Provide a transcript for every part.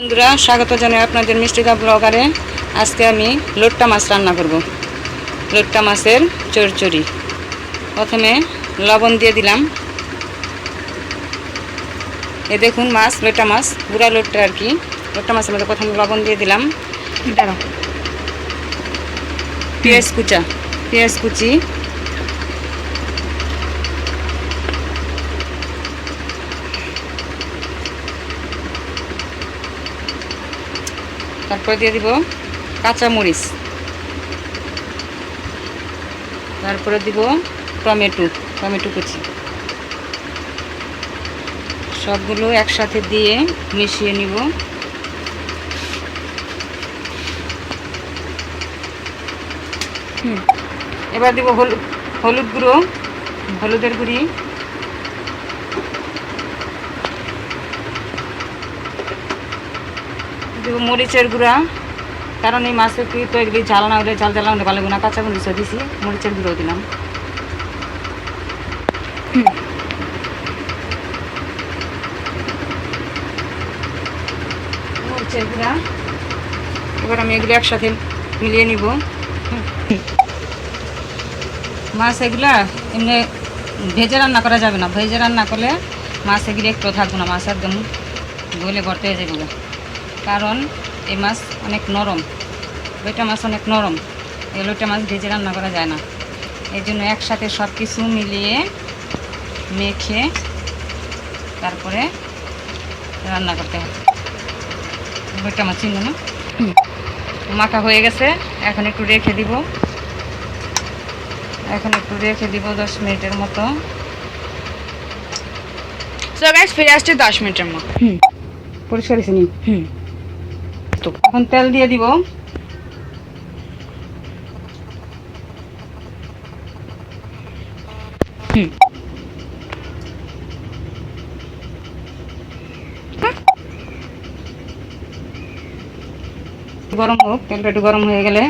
বন্ধুরা, স্বাগত জানাই আপনাদের মিষ্টিদা ব্লগারে। আজকে আমি লোট্টা মাছ রান্না করব। লোট্টা মাছের চচ্চড়ি। প্রথমে লবণ দিয়ে দিলাম। এ দেখুন মাছ, লোট্টা মাছ, গুঁড়া লোট্টা আর কি। লোট্টা মাছের মধ্যে প্রথমে লবণ দিয়ে দিলাম। পেঁয়াজ কুচি, তারপরে দিয়ে দিব কাঁচা মরিচ, তারপরে দিব টমেটো কুচি। সবগুলো একসাথে দিয়ে মিশিয়ে নিব। এবার দিব হলুদ গুঁড়ো, হলুদের গুঁড়ি, দিব মরিচের গুঁড়া, কারণ এই মাছে তো এগুলি ঝাল না হলে ঝাল না হলে ভালো না। কাঁচা মরিচও দিছি, মরিচের গুঁড়ো দিলাম। মরিচের গুঁড়া। এবার আমি এগুলো একসাথে মিলিয়ে নিব। মাছ এগুলা এমনি ভেজে রান্না করা যাবে না। ভেজে রান্না করলে মাছ এগুলো একটু থাকবো না, মাছ একদম গলে ভর্তি হয়ে যাবে। কারণ এই মাছ অনেক নরম, লোট্টা মাছ অনেক নরম। এই লোট্টা মাছ ভেজে রান্না করা যায় না। এই জন্য একসাথে সব কিছু মিলিয়ে মেখে তারপরে রান্না করতে হবে। লোট্টা মাছ চিনব না। মাখা হয়ে গেছে, এখন একটু রেখে দিব। 10 মিনিটের মতো। সো গাইস, ফিরে আসছে 10 মিনিটের মতো। পরিষ্কার হয়েছে নি? তো এখন তেল দিয়ে দিব। গরম হোক, তেলটা একটু গরম হয়ে গেলে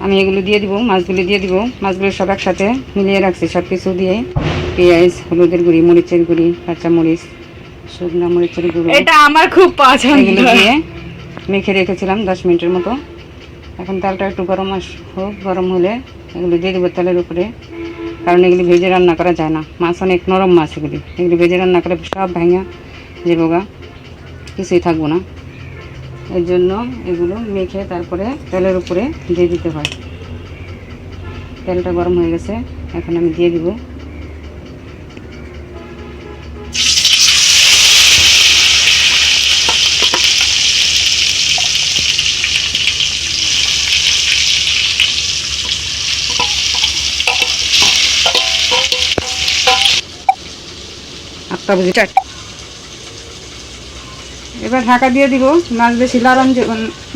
আমি এগুলো দিয়ে দিব, মাছগুলো দিয়ে দিব। মাছগুলো সব একসাথে মিলিয়ে রাখছি, সব কিছু দিয়ে পেঁয়াজ, হলুদের গুঁড়ি, মরিচের গুঁড়ি, কাঁচা মরিচ, শুকনো মরিচের গুঁড়ো, এটা আমার খুব পছন্দ। এগুলো দিয়ে মেখে রেখেছিলাম 10 মিনিটের মতো। এখন তেলটা একটু হোক, গরম হলে এগুলো দিয়ে দেবো তেলের উপরে। কারণ এগুলি ভেজে রান্না করা যায় না, মাছ অনেক নরম মাছ। এগুলি ভেজে রান্না করে সব ভাঙা যে বোগা, কিছুই থাকবো না। এর জন্য এগুলো মেখে তারপরে তেলের উপরে দিয়ে দিতে হয়। তেলটা গরম হয়ে গেছে, এখন আমি দিয়ে দিব এবার ঢাকা দিয়ে দিব। মাছ বেশি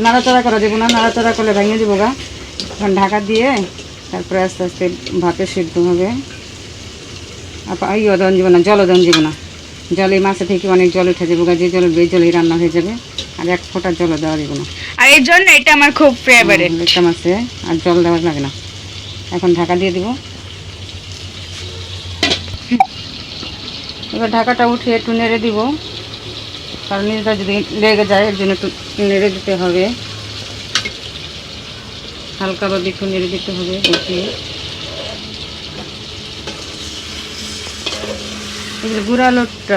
নাড়াচাড়া করা দেবো না, নাড়াচাড়া করলে ভেঙে দেবো গা। এখন ঢাকা দিয়ে তারপরে আস্তে আস্তে ভাপে সিদ্ধ হবে। দেওয়া দিব না, জলও দেওয়া দিব না। জলে মাছে থেকে অনেক জল উঠে যাবো গা, যে জল এই জলেই রান্না হয়ে যাবে। আর এক ফোঁটা জলও দেওয়া দিব না। আর এর জন্য এটা আমার খুব ফেভারিট। লোট্টা মাছে আর জল দেওয়া লাগে না। এখন ঢাকা দিয়ে দিব। এবার ঢাকাটা উঠে একটু নেড়ে দিব, কারণ নিচটা যদি লেগে যায় এর জন্য একটু নেড়ে দিতে হবে। হালকাভাবে একটু নেড়ে দিতে হবে উঠিয়ে। এগুলো গুঁড়া লোটটা,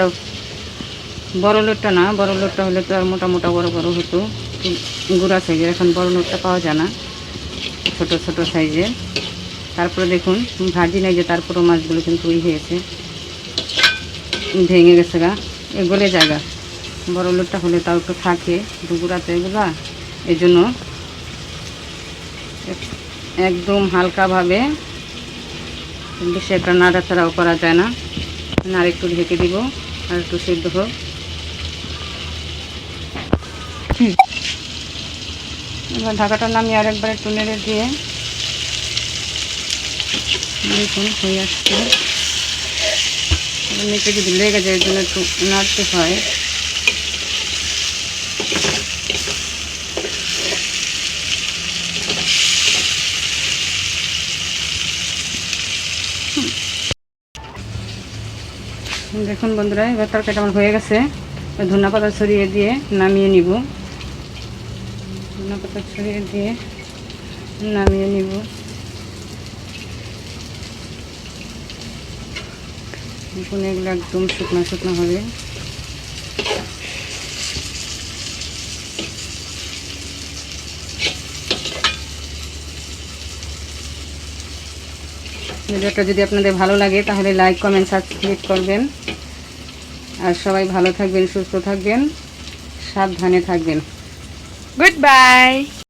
বড় লোটটা না। বড় লোটটা হলে তো আর মোটা মোটা বড় বড় হতো, গুঁড়া সাইজের। এখন বড় লোটটা পাওয়া যায় না, ছোট ছোট সাইজের। তারপরে দেখুন ভাজি নাই যে, তারপরেও মাছগুলো কিন্তু হয়েছে, ভেঙে গেছে গা, এগুলো জায়গা। বড় লোটটা হলে তাও একটু থাকে, গুঁড়াতে এগুলা। এই জন্য একদম হালকাভাবে, বেশি একটা নাড়াচাড়াও করা যায় না। আর একটু ঢেকে দিব, আর একটু সিদ্ধ হোক। এবার ঢাকাটা নামিয়ে আরেকবার একটু নেড়ে দিয়ে দেখুন হয়ে আসছে। নিচে যদি লেগে যায়, এর জন্য একটু নাড়তে হয়। দেখুন বন্ধুরা, এবার তরকারিটা আমার হয়ে গেছে। ধনিয়া পাতা ছড়িয়ে দিয়ে নামিয়ে নিব। ধনিয়া পাতা ছড়িয়ে দিয়ে নামিয়ে নিব। এখন এগুলো একদম শুকনো শুকনো হবে। ভিডিওটা যদি আপনাদের ভালো লাগে তাহলে লাইক কমেন্ট সাবস্ক্রাইব করবেন। আর সবাই ভালো থাকবেন, সুস্থ থাকবেন, সাবধানে থাকবেন। Goodbye.